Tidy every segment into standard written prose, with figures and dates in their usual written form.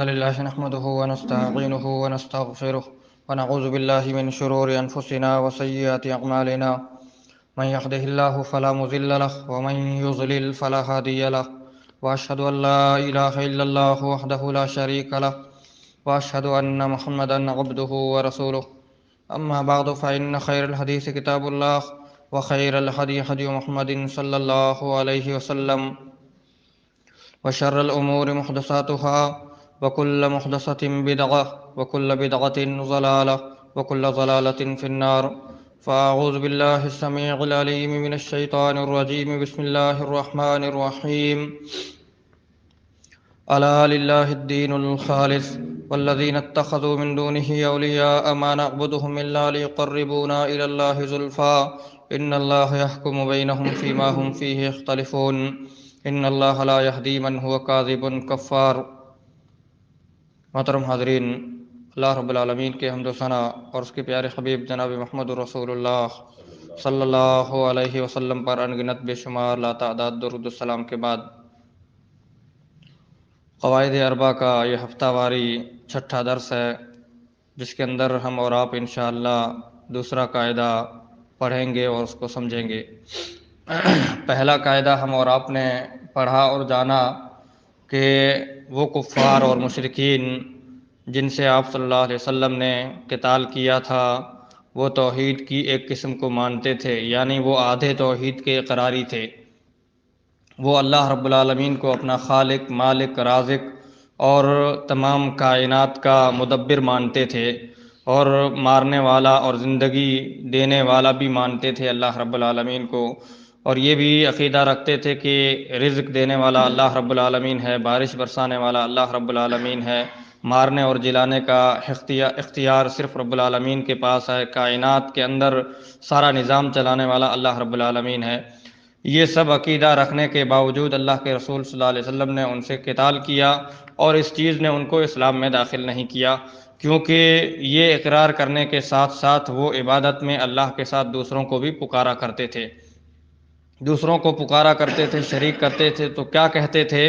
لله نحمده ونستعينه ونستغفره ونعوذ بالله من شرور أنفسنا وسيئات أعمالنا من يهده الله فلا مضل له ومن يضلل فلا هادي له وأشهد أن لا إله إلا الله وحده لا شريك له وأشهد أن محمدا عبده ورسوله أما بعد فإن خير الحديث كتاب الله وخير الهدي هدي محمد صلى الله عليه وسلم وشر الأمور محدثاتها وكل محدثة بدعة وكل بدعة ضلالة وكل ضلالة في النار فأعوذ بالله السميع العليم من الشيطان الرجيم بسم الله الرحمن الرحيم ألا لله الدين الخالص والذين اتخذوا من دونه أولياء ما نعبدهم إلا ليقربونا إلى الله زلفى إن الله يحكم بينهم فيما هم فيه يختلفون ان اللہ لا یہدی من هو کاذب کفار۔ محترم حاضرین، اللہ رب العالمین کے حمد و ثنا اور اس کے پیارے حبیب جناب محمد رسول اللہ صلی اللہ علیہ وسلم پر انگنت بے شمار لا تعداد درود السلام کے بعد قواعد اربع کا یہ ہفتہ واری چھٹا درس ہے، جس کے اندر ہم اور آپ انشاءاللہ دوسرا قاعدہ پڑھیں گے اور اس کو سمجھیں گے۔ پہلا قاعدہ ہم اور آپ نے پڑھا اور جانا کہ وہ کفار اور مشرکین جن سے آپ صلی اللہ علیہ وسلم نے قتال کیا تھا وہ توحید کی ایک قسم کو مانتے تھے، یعنی وہ آدھے توحید کے اقراری تھے۔ وہ اللہ رب العالمین کو اپنا خالق، مالک، رازق اور تمام کائنات کا مدبر مانتے تھے، اور مارنے والا اور زندگی دینے والا بھی مانتے تھے اللہ رب العالمین کو، اور یہ بھی عقیدہ رکھتے تھے کہ رزق دینے والا اللہ رب العالمین ہے، بارش برسانے والا اللہ رب العالمین ہے، مارنے اور جلانے کا اختیار صرف رب العالمین کے پاس ہے، کائنات کے اندر سارا نظام چلانے والا اللہ رب العالمین ہے۔ یہ سب عقیدہ رکھنے کے باوجود اللہ کے رسول صلی اللہ علیہ وسلم نے ان سے قتال کیا، اور اس چیز نے ان کو اسلام میں داخل نہیں کیا، کیونکہ یہ اقرار کرنے کے ساتھ ساتھ وہ عبادت میں اللہ کے ساتھ دوسروں کو بھی پکارا کرتے تھے، دوسروں کو پکارا کرتے تھے، شریک کرتے تھے۔ تو کیا کہتے تھے؟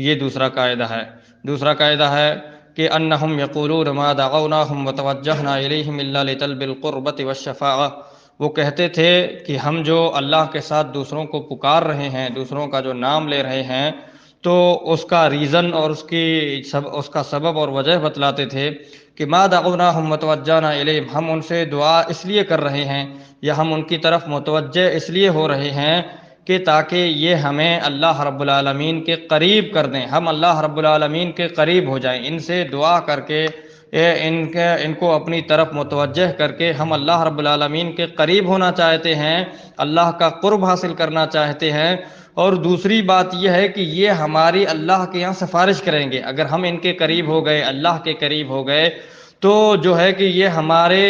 یہ دوسرا قاعدہ ہے۔ دوسرا قاعدہ ہے کہ انہم یقولون ما دعوناہم وتوجہنا الیہم الا لطلب القربۃ والشفاعہ۔ وہ کہتے تھے کہ ہم جو اللہ کے ساتھ دوسروں کو پکار رہے ہیں، دوسروں کا جو نام لے رہے ہیں، تو اس کا ریزن اور اس کا سبب اور وجہ بتلاتے تھے کہ ما دعوناہم وتوجہنا الیہم، ہم ان سے دعا اس لیے کر رہے ہیں یا ہم ان کی طرف متوجہ اس لیے ہو رہے ہیں کہ تاکہ یہ ہمیں اللہ رب العالمین کے قریب کر دیں، ہم اللہ رب العالمین کے قریب ہو جائیں، ان سے دعا کر کے ان کو اپنی طرف متوجہ کر کے ہم اللہ رب العالمین کے قریب ہونا چاہتے ہیں، اللہ کا قرب حاصل کرنا چاہتے ہیں۔ اور دوسری بات یہ ہے کہ یہ ہماری اللہ کے یہاں سفارش کریں گے، اگر ہم ان کے قریب ہو گئے، اللہ کے قریب ہو گئے، تو جو ہے کہ یہ ہمارے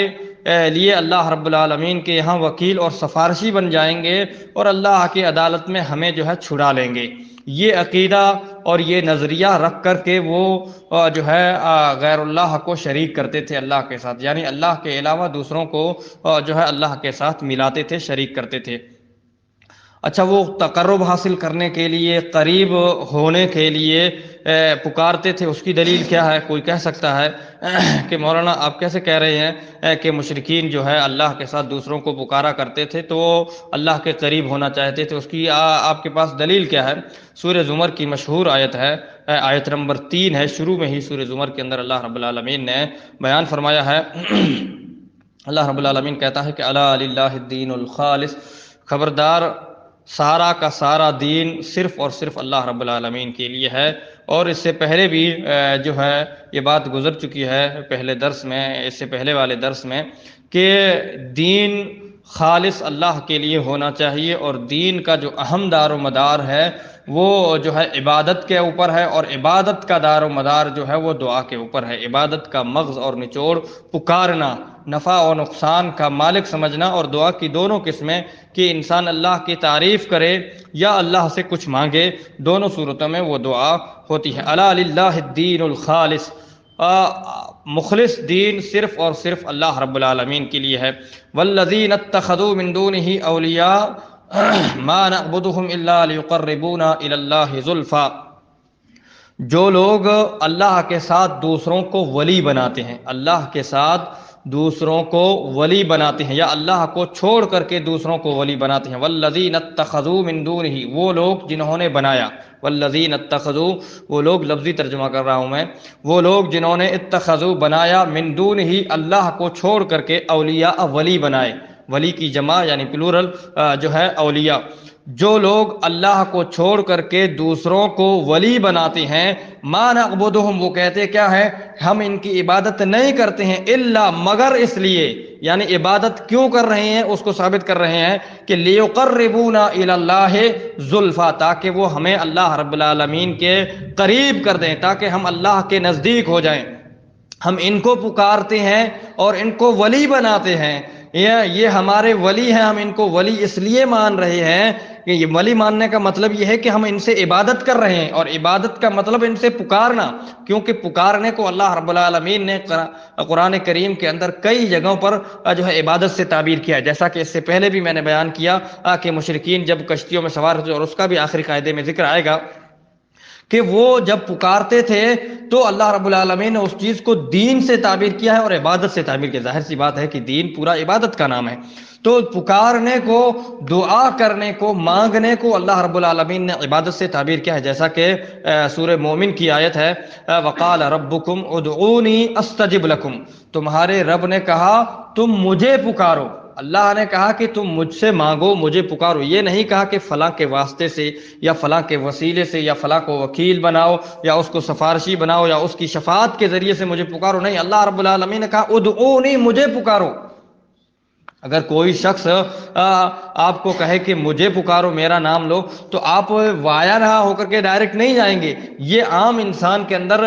لیے اللہ رب العالمین کے یہاں وکیل اور سفارشی بن جائیں گے، اور اللہ کی عدالت میں ہمیں جو ہے چھڑا لیں گے۔ یہ عقیدہ اور یہ نظریہ رکھ کر کے وہ جو ہے غیر اللہ کو شریک کرتے تھے اللہ کے ساتھ، یعنی اللہ کے علاوہ دوسروں کو جو ہے اللہ کے ساتھ ملاتے تھے، شریک کرتے تھے۔ اچھا، وہ تقرب حاصل کرنے کے لیے، قریب ہونے کے لیے پکارتے تھے، اس کی دلیل کیا ہے؟ کوئی کہہ سکتا ہے کہ مولانا آپ کیسے کہہ رہے ہیں کہ مشرکین جو ہے اللہ کے ساتھ دوسروں کو پکارا کرتے تھے تو اللہ کے قریب ہونا چاہتے تھے، اس کی آپ کے پاس دلیل کیا ہے؟ سورہ زمر کی مشہور آیت ہے، آیت نمبر 3 ہے، شروع میں ہی سورہ زمر کے اندر اللہ رب العالمین نے بیان فرمایا ہے۔ اللہ رب العالمین کہتا ہے کہ الا للہ الدین الخالص، خبردار سارا کا سارا دین صرف اور صرف اللہ رب العالمین کے لیے ہے۔ اور اس سے پہلے بھی جو ہے یہ بات گزر چکی ہے پہلے درس میں، اس سے پہلے والے درس میں، کہ دین خالص اللہ کے لیے ہونا چاہیے، اور دین کا جو اہم دار و مدار ہے وہ جو ہے عبادت کے اوپر ہے، اور عبادت کا دار و مدار جو ہے وہ دعا کے اوپر ہے۔ عبادت کا مغز اور نچوڑ پکارنا، نفع و نقصان کا مالک سمجھنا، اور دعا کی دونوں قسمیں کہ انسان اللہ کی تعریف کرے یا اللہ سے کچھ مانگے، دونوں صورتوں میں وہ دعا ہوتی ہے۔ الا للہ الدین الخالص، مخلص دین صرف اور صرف اللہ رب العالمین کے لیے ہے۔ والذین اتخذوا من دونہ اولیاء ما نعبدهم الا ليقربونا الى اللہ زلفا، جو لوگ اللہ کے ساتھ دوسروں کو ولی بناتے ہیں، اللہ کے ساتھ دوسروں کو ولی بناتے ہیں یا اللہ کو چھوڑ کر کے دوسروں کو ولی بناتے ہیں، والذین اتخذوا من دونہ، وہ لوگ جنہوں نے بنایا، والذین اتخذوا، وہ لوگ لفظی ترجمہ کر رہا ہوں میں، وہ لوگ جنہوں نے اتخذوا بنایا، من دونہ اللہ کو چھوڑ کر کے، اولیاء ولی بنائے، ولی کی جمع یعنی پلورل جو ہے اولیاء، جو لوگ اللہ کو چھوڑ کر کے دوسروں کو ولی بناتے ہیں، ما نعبدہم، وہ کہتے کیا ہے، ہم ان کی عبادت نہیں کرتے ہیں، الا مگر اس لیے، یعنی عبادت کیوں کر رہے ہیں اس کو ثابت کر رہے ہیں کہ لیقربونا الی اللہ زلفا، تاکہ وہ ہمیں اللہ رب العالمین کے قریب کر دیں، تاکہ ہم اللہ کے نزدیک ہو جائیں، ہم ان کو پکارتے ہیں اور ان کو ولی بناتے ہیں، یہ ہمارے ولی ہیں، ہم ان کو ولی اس لیے مان رہے ہیں کہ یہ ولی ماننے کا مطلب یہ ہے کہ ہم ان سے عبادت کر رہے ہیں، اور عبادت کا مطلب ان سے پکارنا، کیونکہ پکارنے کو اللہ رب العالمین نے قرآن کریم کے اندر کئی جگہوں پر جو ہے عبادت سے تعبیر کیا ہے، جیسا کہ اس سے پہلے بھی میں نے بیان کیا کہ مشرکین جب کشتیوں میں سوار ہوتے، اور اس کا بھی آخری قاعدے میں ذکر آئے گا کہ وہ جب پکارتے تھے تو اللہ رب العالمین نے اس چیز کو دین سے تعبیر کیا ہے اور عبادت سے تعبیر کیا، ظاہر سی بات ہے کہ دین پورا عبادت کا نام ہے، تو پکارنے کو، دعا کرنے کو، مانگنے کو اللہ رب العالمین نے عبادت سے تعبیر کیا ہے، جیسا کہ سورہ مومن کی آیت ہے، وقال ربکم ادعونی استجب لکم، تمہارے رب نے کہا تم مجھے پکارو، اللہ نے کہا کہ تم مجھ سے مانگو، مجھے پکارو، یہ نہیں کہا کہ فلاں کے واسطے سے یا فلاں کے وسیلے سے یا فلاں کو وکیل بناؤ یا اس کو سفارشی بناؤ یا اس کی شفاعت کے ذریعے سے مجھے پکارو، نہیں، اللہ رب العالمین نے کہا ادعونی، مجھے پکارو۔ اگر کوئی شخص آپ کو کہے کہ مجھے پکارو، میرا نام لو، تو آپ وایا رہا ہو کر کے ڈائریکٹ نہیں جائیں گے، یہ عام انسان کے اندر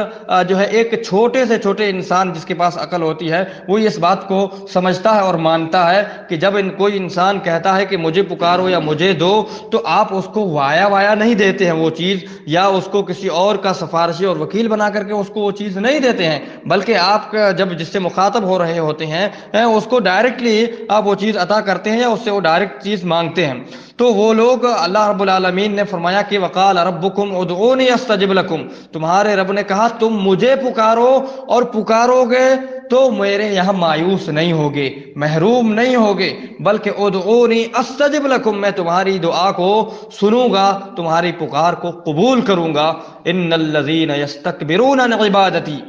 جو ہے ایک چھوٹے سے چھوٹے انسان جس کے پاس عقل ہوتی ہے وہ اس بات کو سمجھتا ہے اور مانتا ہے کہ جب کوئی انسان کہتا ہے کہ مجھے پکارو یا مجھے دو، تو آپ اس کو وایا نہیں دیتے ہیں وہ چیز، یا اس کو کسی اور کا سفارشی اور وکیل بنا کر کے اس کو وہ چیز نہیں دیتے ہیں، بلکہ آپ جب جس سے مخاطب ہو رہے ہوتے ہیں اس کو ڈائریکٹلی آپ وہ چیز عطا کرتے ہیں یا اس سے وہ ڈائریکٹ چیز مانگتے ہیں۔ تو وہ لوگ، اللہ رب العالمین نے فرمایا کہ وقال ربکم ادعونی استجب لکم، تمہارے رب نے کہا تم مجھے پکارو، اور پکارو گے تو میرے یہاں مایوس نہیں ہوگے، محروم نہیں ہوگے، بلکہ ادعونی استجب لکم، میں تمہاری دعا کو سنوں گا، تمہاری پکار کو قبول کروں گا، ان الذین یستکبرون عن عبادتی،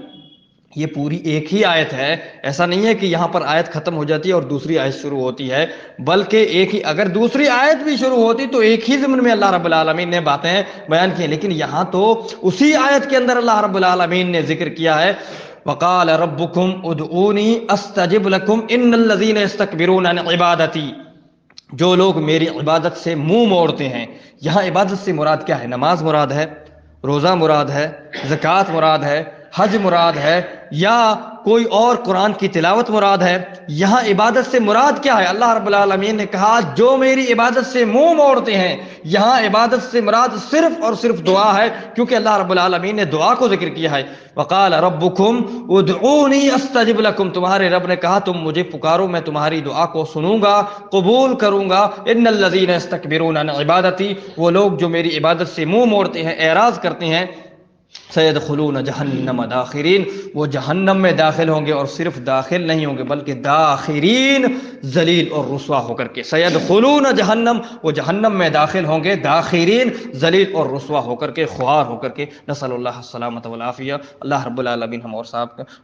یہ پوری ایک ہی آیت ہے، ایسا نہیں ہے کہ یہاں پر آیت ختم ہو جاتی ہے اور دوسری آیت شروع ہوتی ہے، بلکہ ایک ہی، اگر دوسری آیت بھی شروع ہوتی تو ایک ہی ضمن میں اللہ رب العالمین نے باتیں بیان کی ہیں، لیکن یہاں تو اسی آیت کے اندر اللہ رب العالمین نے ذکر کیا ہے، وقال ربکم ادعونی استجب لکم ان الذین یستکبرون عن عبادتی، جو لوگ میری عبادت سے منہ موڑتے ہیں، یہاں عبادت سے مراد کیا ہے؟ نماز مراد ہے، روزہ مراد ہے، زکوٰۃ مراد ہے، حج مراد ہے، یا کوئی اور قرآن کی تلاوت مراد ہے؟ یہاں عبادت سے مراد کیا ہے؟ اللہ رب العالمین نے کہا جو میری عبادت سے منہ موڑتے ہیں، یہاں عبادت سے مراد صرف اور صرف دعا ہے، کیونکہ اللہ رب العالمین نے دعا کو ذکر کیا ہے، وقال ربکم ادعونی استجب لکم، تمہارے رب نے کہا تم مجھے پکارو، میں تمہاری دعا کو سنوں گا، قبول کروں گا، ان الذین یستکبرون عن عبادتی، وہ لوگ جو میری عبادت سے منہ موڑتے ہیں، اعراض کرتے ہیں، سیدخلون جہنم داخرین، وہ جہنم میں داخل ہوں گے، اور صرف داخل نہیں ہوں گے بلکہ داخرین، ذلیل اور رسوا ہو کر کے، سیدخلون جہنم، وہ جہنم میں داخل ہوں گے، داخرین، ذلیل اور رسوا ہو کر کے، خوار ہو کر کے، نسأل اللہ السلامۃ والعافیہ، اللہ رب العالمین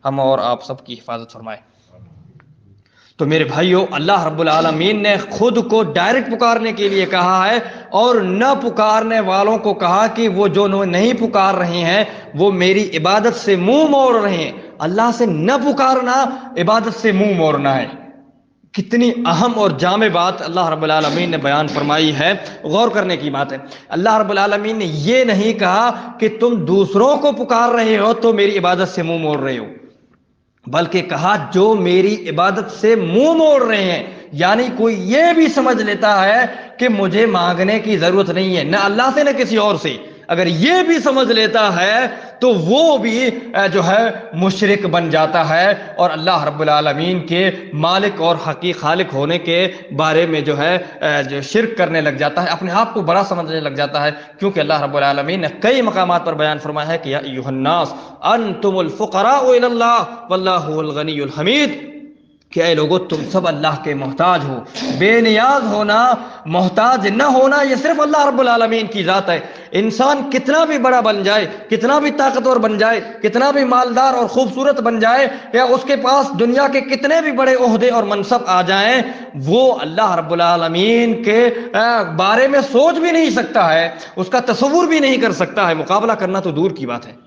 ہم اور آپ سب کی حفاظت فرمائے۔ تو میرے بھائیو، اللہ رب العالمین نے خود کو ڈائریکٹ پکارنے کے لیے کہا ہے، اور نہ پکارنے والوں کو کہا کہ وہ جو نہیں پکار رہے ہیں وہ میری عبادت سے منہ موڑ رہے ہیں۔ اللہ سے نہ پکارنا عبادت سے منہ موڑنا ہے۔ کتنی اہم اور جامع بات اللہ رب العالمین نے بیان فرمائی ہے، غور کرنے کی بات ہے۔ اللہ رب العالمین نے یہ نہیں کہا کہ تم دوسروں کو پکار رہے ہو تو میری عبادت سے منہ موڑ رہے ہو، بلکہ کہا جو میری عبادت سے منہ موڑ رہے ہیں، یعنی کوئی یہ بھی سمجھ لیتا ہے کہ مجھے مانگنے کی ضرورت نہیں ہے، نہ اللہ سے نہ کسی اور سے، اگر یہ بھی سمجھ لیتا ہے تو وہ بھی جو ہے مشرک بن جاتا ہے اور اللہ رب العالمین کے مالک اور خالق ہونے کے بارے میں جو ہے جو شرک کرنے لگ جاتا ہے، اپنے آپ کو بڑا سمجھنے لگ جاتا ہے، کیونکہ اللہ رب العالمین نے کئی مقامات پر بیان فرمایا ہے کہ یا ایھا الناس انتم الفقراء الی اللہ واللہ هو الغنی الحمید، کہ اے لوگو تم سب اللہ کے محتاج ہو۔ بے نیاز ہونا، محتاج نہ ہونا، یہ صرف اللہ رب العالمین کی ذات ہے۔ انسان کتنا بھی بڑا بن جائے، کتنا بھی طاقتور بن جائے، کتنا بھی مالدار اور خوبصورت بن جائے، یا اس کے پاس دنیا کے کتنے بھی بڑے عہدے اور منصب آ جائیں، وہ اللہ رب العالمین کے بارے میں سوچ بھی نہیں سکتا ہے، اس کا تصور بھی نہیں کر سکتا ہے، مقابلہ کرنا تو دور کی بات ہے۔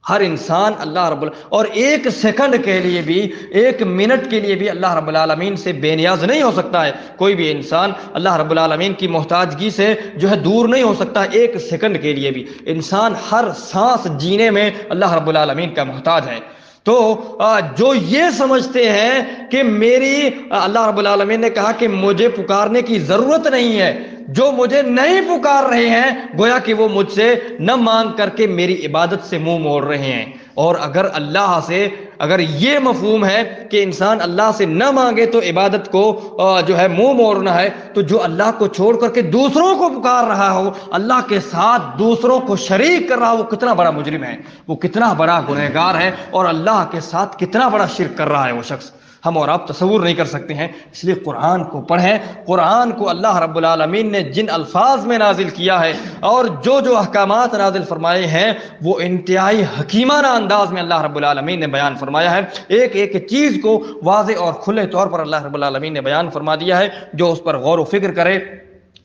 ہر انسان اللہ رب اور ایک سیکنڈ کے لیے بھی، ایک منٹ کے لیے بھی اللہ رب العالمین سے بے نیاز نہیں ہو سکتا ہے۔ کوئی بھی انسان اللہ رب العالمین کی محتاجگی سے جو ہے دور نہیں ہو سکتا، ایک سیکنڈ کے لیے بھی۔ انسان ہر سانس جینے میں اللہ رب العالمین کا محتاج ہے۔ تو جو یہ سمجھتے ہیں کہ میری اللہ رب العالمین نے کہا کہ مجھے پکارنے کی ضرورت نہیں ہے، جو مجھے نہیں پکار رہے ہیں گویا کہ وہ مجھ سے نہ مانگ کر کے میری عبادت سے منہ موڑ رہے ہیں۔ اور اگر اللہ سے اگر یہ مفہوم ہے کہ انسان اللہ سے نہ مانگے تو عبادت کو جو ہے منہ موڑنا ہے، تو جو اللہ کو چھوڑ کر کے دوسروں کو پکار رہا ہو، اللہ کے ساتھ دوسروں کو شریک کر رہا ہو، وہ کتنا بڑا مجرم ہے، وہ کتنا بڑا گنہگار ہے، اور اللہ کے ساتھ کتنا بڑا شرک کر رہا ہے وہ شخص، ہم اور آپ تصور نہیں کر سکتے ہیں۔ اس لیے قرآن کو پڑھیں۔ قرآن کو اللہ رب العالمین نے جن الفاظ میں نازل کیا ہے اور جو احکامات نازل فرمائے ہیں، وہ انتہائی حکیمانہ انداز میں اللہ رب العالمین نے بیان فرمایا ہے۔ ایک ایک چیز کو واضح اور کھلے طور پر اللہ رب العالمین نے بیان فرما دیا ہے۔ جو اس پر غور و فکر کرے،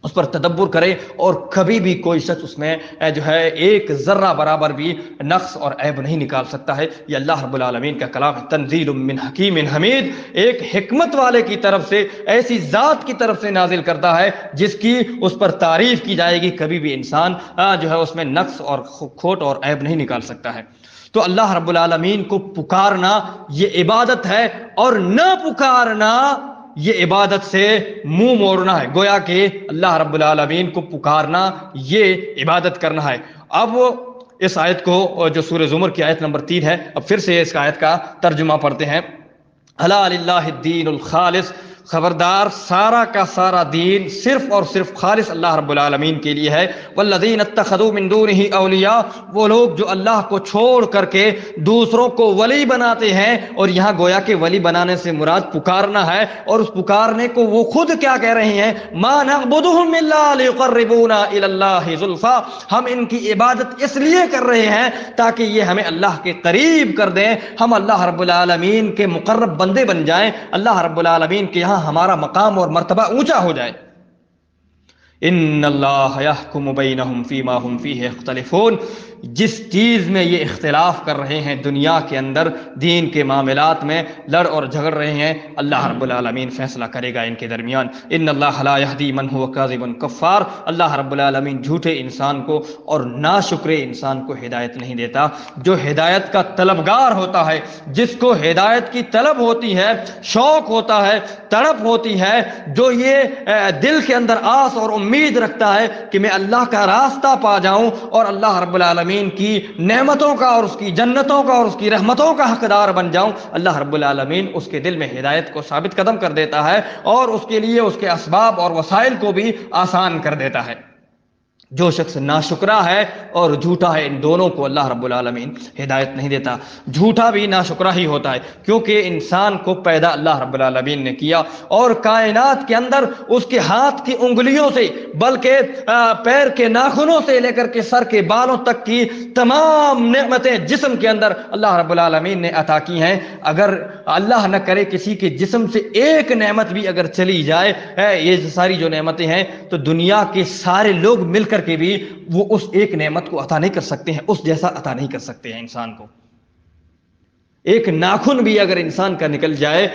اس پر تدبر کرے، اور کبھی بھی کوئی شخص اس میں جو ہے ایک ذرہ برابر بھی نقص اور عیب نہیں نکال سکتا ہے۔ یہ اللہ رب العالمین کا کلام ہے، تنزیل من حکیم حمید، ایک حکمت والے کی طرف سے، ایسی ذات کی طرف سے نازل کرتا ہے جس کی اس پر تعریف کی جائے گی، کبھی بھی انسان جو ہے اس میں نقص اور کھوٹ اور عیب نہیں نکال سکتا ہے۔ تو اللہ رب العالمین کو پکارنا یہ عبادت ہے، اور نہ پکارنا یہ عبادت سے منہ موڑنا ہے۔ گویا کہ اللہ رب العالمین کو پکارنا یہ عبادت کرنا ہے۔ اب اس آیت کو جو سورہ زمر کی آیت نمبر 3 ہے، اب پھر سے اس آیت کا ترجمہ پڑھتے ہیں۔ الا للہ الدین الخالص، خبردار سارا کا سارا دین صرف اور صرف خالص اللہ رب العالمین کے لیے ہے۔ والذین اتخذوا من دونہ اولیاء، وہ لوگ جو اللہ کو چھوڑ کر کے دوسروں کو ولی بناتے ہیں، اور یہاں گویا کہ ولی بنانے سے مراد پکارنا ہے، اور اس پکارنے کو وہ خود کیا کہہ رہے ہیں، ما نعبدہم الا لیقربونا الی اللہ زلفی، ہم ان کی عبادت اس لیے کر رہے ہیں تاکہ یہ ہمیں اللہ کے قریب کر دیں، ہم اللہ رب العالمین کے مقرب بندے بن جائیں، اللہ رب العالمین کے یہاں ہمارا مقام اور مرتبہ اونچا ہو جائے۔ ان اللہ یحکم بینہم فیما ہم فیہ یختلفون، جس چیز میں یہ اختلاف کر رہے ہیں دنیا کے اندر، دین کے معاملات میں لڑ اور جھگڑ رہے ہیں، اللہ رب العالمین فیصلہ کرے گا ان کے درمیان۔ ان اللہ لا یہدی من هو کاذب کفار، اللہ رب العالمین جھوٹے انسان کو اور ناشکرے انسان کو ہدایت نہیں دیتا۔ جو ہدایت کا طلبگار ہوتا ہے، جس کو ہدایت کی طلب ہوتی ہے، شوق ہوتا ہے، تڑپ ہوتی ہے، جو یہ دل کے اندر آس اور امید رکھتا ہے کہ میں اللہ کا راستہ پا جاؤں اور اللہ رب العالمین کی نعمتوں کا اور اس کی جنتوں کا اور اس کی رحمتوں کا حقدار بن جاؤں، اللہ رب العالمین اس کے دل میں ہدایت کو ثابت قدم کر دیتا ہے، اور اس کے لیے اس کے اسباب اور وسائل کو بھی آسان کر دیتا ہے۔ جو شخص ناشکرا ہے اور جھوٹا ہے، ان دونوں کو اللہ رب العالمین ہدایت نہیں دیتا۔ جھوٹا بھی ناشکرا ہی ہوتا ہے، کیونکہ انسان کو پیدا اللہ رب العالمین نے کیا، اور کائنات کے اندر اس کے ہاتھ کی انگلیوں سے، بلکہ پیر کے ناخنوں سے لے کر کے سر کے بالوں تک کی تمام نعمتیں جسم کے اندر اللہ رب العالمین نے عطا کی ہیں۔ اگر اللہ نہ کرے کسی کے جسم سے ایک نعمت بھی اگر چلی جائے، یہ ساری جو نعمتیں ہیں، تو دنیا کے سارے لوگ مل کر کے بھی وہ اس ایک نعمت کو عطا نہیں کر سکتے ہیں، اس جیسا عطا نہیں کر سکتے ہیں انسان کو۔ ایک ناخن بھی اگر انسان کا نکل جائے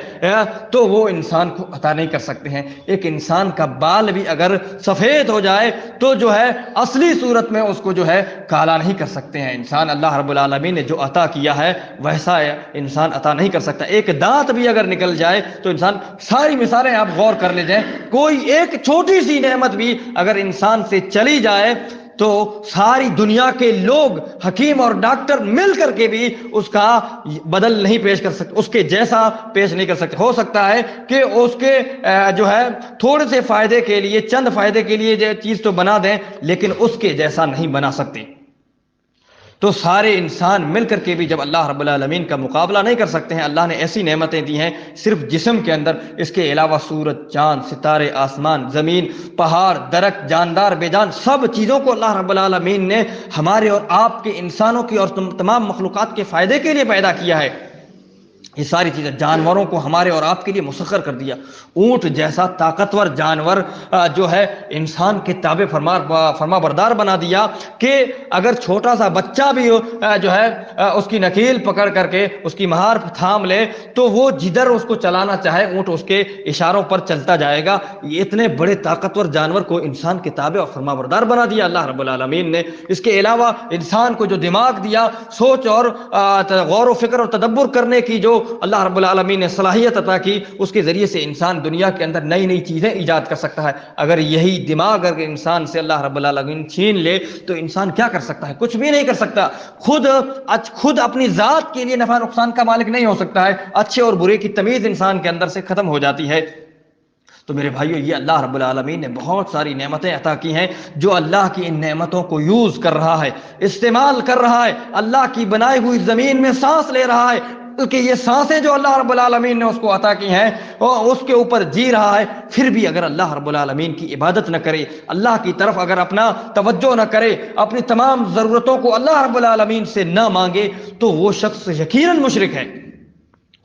تو وہ انسان کو عطا نہیں کر سکتے ہیں۔ ایک انسان کا بال بھی اگر سفید ہو جائے تو جو ہے اصلی صورت میں اس کو جو ہے کالا نہیں کر سکتے ہیں۔ انسان اللہ رب العالمین نے جو عطا کیا ہے ویسا انسان عطا نہیں کر سکتا۔ ایک دانت بھی اگر نکل جائے تو انسان، ساری مثالیں آپ غور کر لے جائیں، کوئی ایک چھوٹی سی نعمت بھی اگر انسان سے چلی جائے تو ساری دنیا کے لوگ حکیم اور ڈاکٹر مل کر کے بھی اس کا بدل نہیں پیش کر سکتے، اس کے جیسا پیش نہیں کر سکتے۔ ہو سکتا ہے کہ اس کے جو ہے تھوڑے سے فائدے کے لیے، چند فائدے کے لیے جو چیز تو بنا دیں، لیکن اس کے جیسا نہیں بنا سکتے۔ تو سارے انسان مل کر کے بھی جب اللہ رب العالمین کا مقابلہ نہیں کر سکتے ہیں، اللہ نے ایسی نعمتیں دی ہیں صرف جسم کے اندر، اس کے علاوہ سورج، چاند، ستارے، آسمان، زمین، پہاڑ، درخت، جاندار، بے جان، سب چیزوں کو اللہ رب العالمین نے ہمارے اور آپ کے، انسانوں کی اور تمام مخلوقات کے فائدے کے لیے پیدا کیا ہے۔ یہ ساری چیزیں جانوروں کو ہمارے اور آپ کے لیے مسخر کر دیا۔ اونٹ جیسا طاقتور جانور جو ہے انسان کے تابع فرما بردار بنا دیا کہ اگر چھوٹا سا بچہ بھی جو ہے اس کی نکیل پکڑ کر کے اس کی مہار تھام لے تو وہ جدھر اس کو چلانا چاہے اونٹ اس کے اشاروں پر چلتا جائے گا۔ یہ اتنے بڑے طاقتور جانور کو انسان کے تابع اور فرما بردار بنا دیا اللہ رب العالمین نے۔ اس کے علاوہ انسان کو جو دماغ دیا، سوچ اور غور و فکر اور تدبر کرنے کی جو اللہ رب العالمین نے صلاحیت عطا کی، اس کے ذریعے سے انسان دنیا کے اندر نئی نئی چیزیں ایجاد کر سکتا ہے۔ اگر یہی دماغ اگر انسان سے اللہ رب العالمین چھین لے تو انسان کیا کر سکتا ہے؟ کچھ بھی نہیں کر سکتا۔ خود اپنی ذات کے لیے نفع نقصان کا مالک نہیں ہو سکتا ہے۔ اچھے اور برے کی تمیز انسان کے اندر سے ختم ہو جاتی ہے۔ تو میرے بھائیو، یہ اللہ رب العالمین نے بہت ساری نعمتیں عطا کی ہیں، جو اللہ کی ان نعمتوں کو یوز کر رہا ہے، استعمال کر رہا ہے، اللہ کی بنائی ہوئی زمین میں سانس لے رہا ہے، کہ یہ سانسیں جو اللہ رب العالمین نے اس کو عطا کی ہیں اور اس کے اوپر جی رہا ہے، پھر بھی اگر اللہ رب العالمین کی عبادت نہ کرے، اللہ کی طرف اگر اپنا توجہ نہ کرے، اپنی تمام ضرورتوں کو اللہ رب العالمین سے نہ مانگے، تو وہ شخص یقیناً مشرک ہے۔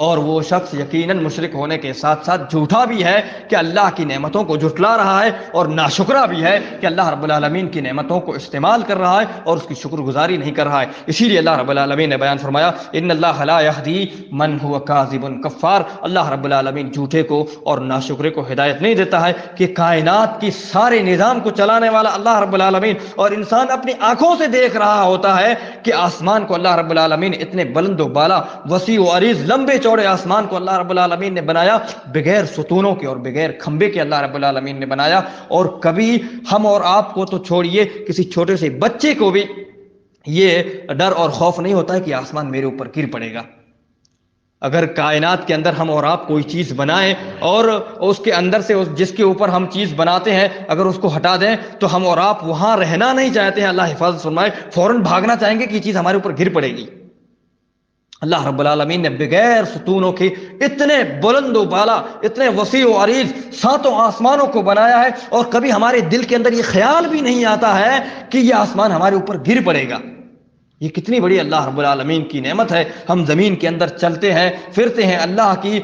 اور وہ شخص یقیناً مشرک ہونے کے ساتھ ساتھ جھوٹا بھی ہے کہ اللہ کی نعمتوں کو جھٹلا رہا ہے، اور ناشکرا بھی ہے کہ اللہ رب العالمین کی نعمتوں کو استعمال کر رہا ہے اور اس کی شکر گزاری نہیں کر رہا ہے۔ اسی لیے اللہ رب العالمین نے بیان فرمایا، ان اللہ لا یہدی من هو کاذب کفار، اللہ رب العالمین جھوٹے کو اور ناشکرے کو ہدایت نہیں دیتا ہے۔ کہ کائنات کی سارے نظام کو چلانے والا اللہ رب العالمین، اور انسان اپنی آنکھوں سے دیکھ رہا ہوتا ہے کہ آسمان کو اللہ رب العالمین اتنے بلند و بالا، وسیع و عریض، لمبے چوڑے آسمان کو اللہ رب العالمین نے بنایا، بغیر ستونوں کے اور بغیر کھمبے کے اللہ رب العالمین نے بنایا۔ اور کبھی ہم اور آپ کو تو چھوڑیے، کسی چھوٹے سے بچے کو بھی یہ ڈر اور خوف نہیں ہوتا ہے کہ آسمان میرے اوپر گر پڑے گا۔ اگر کائنات کے اندر ہم اور آپ کوئی چیز بنائیں اور اس کے اندر سے جس کے اوپر ہم چیز بناتے ہیں اگر اس کو ہٹا دیں تو ہم اور آپ وہاں رہنا نہیں چاہتے ہیں، اللہ حفاظت فرمائے، فوراً بھاگنا چاہیں گے کہ یہ چیز ہمارے اوپر گر پڑے گی۔ اللہ رب العالمین نے بغیر ستونوں کے اتنے بلند و بالا، اتنے وسیع و عریض ساتوں آسمانوں کو بنایا ہے، اور کبھی ہمارے دل کے اندر یہ خیال بھی نہیں آتا ہے کہ یہ آسمان ہمارے اوپر گر پڑے گا۔ یہ کتنی بڑی اللہ رب العالمین کی نعمت ہے۔ ہم زمین کے اندر چلتے ہیں پھرتے ہیں، اللہ کی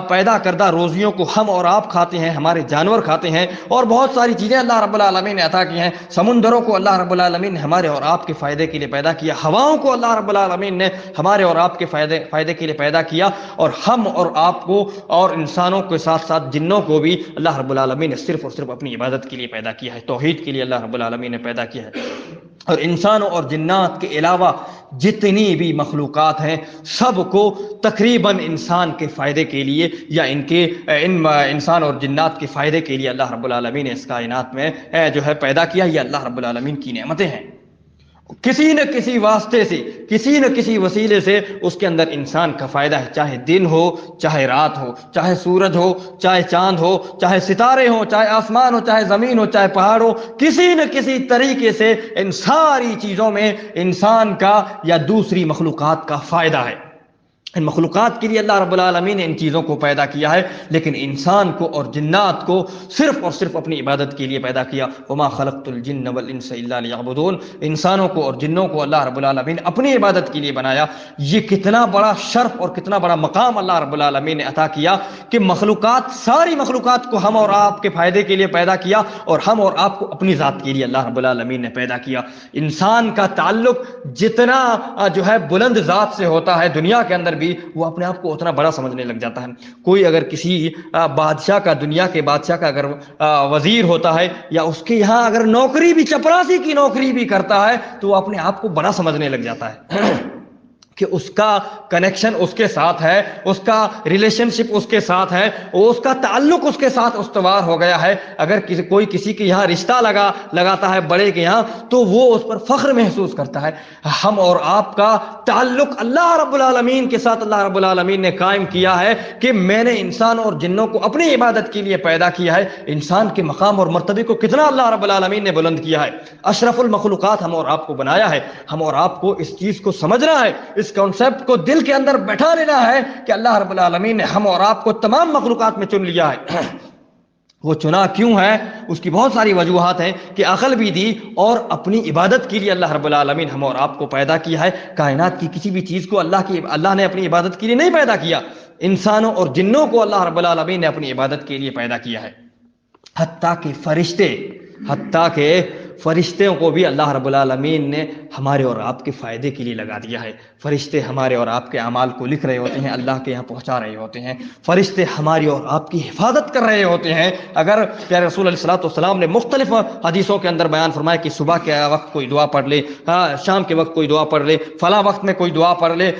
پیدا کردہ روزیوں کو ہم اور آپ کھاتے ہیں، ہمارے جانور کھاتے ہیں، اور بہت ساری چیزیں اللہ رب العالمین نے عطا کی ہیں۔ سمندروں کو اللہ رب العالمین نے ہمارے اور آپ کے فائدے کے لیے پیدا کیا، ہواؤں کو اللہ رب العالمین نے ہمارے اور آپ کے فائدے کے لیے پیدا کیا، اور ہم اور آپ کو اور انسانوں کے ساتھ ساتھ جنوں کو بھی اللہ رب العالمین نے صرف اور صرف اپنی عبادت کے لیے پیدا کیا ہے، توحید کے لیے اللہ رب العالمین نے پیدا کیا ہے۔ اور انسانوں اور جنات کے علاوہ جتنی بھی مخلوقات ہیں سب کو تقریباً انسان کے فائدے کے لیے یا انسان اور جنات کے فائدے کے لیے اللہ رب العالمین نے اس کائنات میں جو ہے پیدا کیا۔ یہ اللہ رب العالمین کی نعمتیں ہیں۔ کسی نہ کسی واسطے سے، کسی نہ کسی وسیلے سے اس کے اندر انسان کا فائدہ ہے، چاہے دن ہو، چاہے رات ہو، چاہے سورج ہو، چاہے چاند ہو، چاہے ستارے ہوں، چاہے آسمان ہو، چاہے زمین ہو، چاہے پہاڑ ہو، کسی نہ کسی طریقے سے ان ساری چیزوں میں انسان کا یا دوسری مخلوقات کا فائدہ ہے۔ ان مخلوقات کے لیے اللہ رب العالمین نے ان چیزوں کو پیدا کیا ہے، لیکن انسان کو اور جنات کو صرف اور صرف اپنی عبادت کے لیے پیدا کیا۔ وما خلقت الجن والانس الا لیعبدون، انسانوں کو اور جنوں کو اللہ رب العالمین اپنی عبادت کے لیے بنایا۔ یہ کتنا بڑا شرف اور کتنا بڑا مقام اللہ رب العالمین نے عطا کیا کہ مخلوقات، ساری مخلوقات کو ہم اور آپ کے فائدے کے لیے پیدا کیا، اور ہم اور آپ کو اپنی ذات کے لیے اللہ رب العالمین نے پیدا کیا۔ انسان کا تعلق جتنا جو ہے بلند ذات سے ہوتا ہے دنیا کے اندر بھی، وہ اپنے آپ کو اتنا بڑا سمجھنے لگ جاتا ہے۔ کوئی اگر کسی بادشاہ کا، دنیا کے بادشاہ کا اگر وزیر ہوتا ہے یا اس کے یہاں اگر نوکری بھی، چپراسی کی نوکری بھی کرتا ہے، تو وہ اپنے آپ کو بڑا سمجھنے لگ جاتا ہے۔ کہ اس کا کنیکشن اس کے ساتھ ہے، اس کا ریلیشن شپ اس کے ساتھ ہے، اس کا تعلق اس کے ساتھ استوار ہو گیا ہے۔ اگر کوئی کسی کے یہاں رشتہ لگاتا ہے بڑے کے یہاں، تو وہ اس پر فخر محسوس کرتا ہے۔ ہم اور آپ کا تعلق اللہ رب العالمین کے ساتھ اللہ رب العالمین نے قائم کیا ہے کہ میں نے انسان اور جنوں کو اپنی عبادت کے لیے پیدا کیا ہے۔ انسان کے مقام اور مرتبے کو کتنا اللہ رب العالمین نے بلند کیا ہے، اشرف المخلوقات ہم اور آپ کو بنایا ہے۔ ہم اور آپ کو اس چیز کو سمجھنا ہے، اس کانسیپٹ کو دل کے اندر بیٹھا لینا ہے کہ اللہ رب العالمین نے ہم اور آپ کو تمام مخلوقات میں چن لیا ہے۔ وہ چنا کیوں ہے؟ اس کی بہت ساری وجوہات ہیں کہ عقل بھی دی اور اپنی عبادت کے لیے اللہ رب العالمین ہم اور آپ کو پیدا کیا ہے۔ کائنات کی کسی بھی چیز کو اللہ نے اپنی عبادت کے لیے نہیں پیدا کیا، انسانوں اور جنوں کو اللہ رب العالمین نے اپنی عبادت کے لیے پیدا کیا ہے۔ حتیٰ کہ فرشتوں کو بھی اللہ رب العالمین نے ہمارے اور آپ کے فائدے کے لیے لگا دیا ہے۔ فرشتے ہمارے اور آپ کے اعمال کو لکھ رہے ہوتے ہیں، اللہ کے یہاں پہنچا رہے ہوتے ہیں۔ فرشتے ہماری اور آپ کی حفاظت کر رہے ہوتے ہیں۔ اگر پیارے رسول علیہ الصلوۃ والسلام نے مختلف حدیثوں کے اندر بیان فرمایا کہ صبح کے وقت کوئی دعا پڑھ لے، شام کے وقت کوئی دعا پڑھ لے، فلاں وقت میں کوئی دعا پڑھ لے،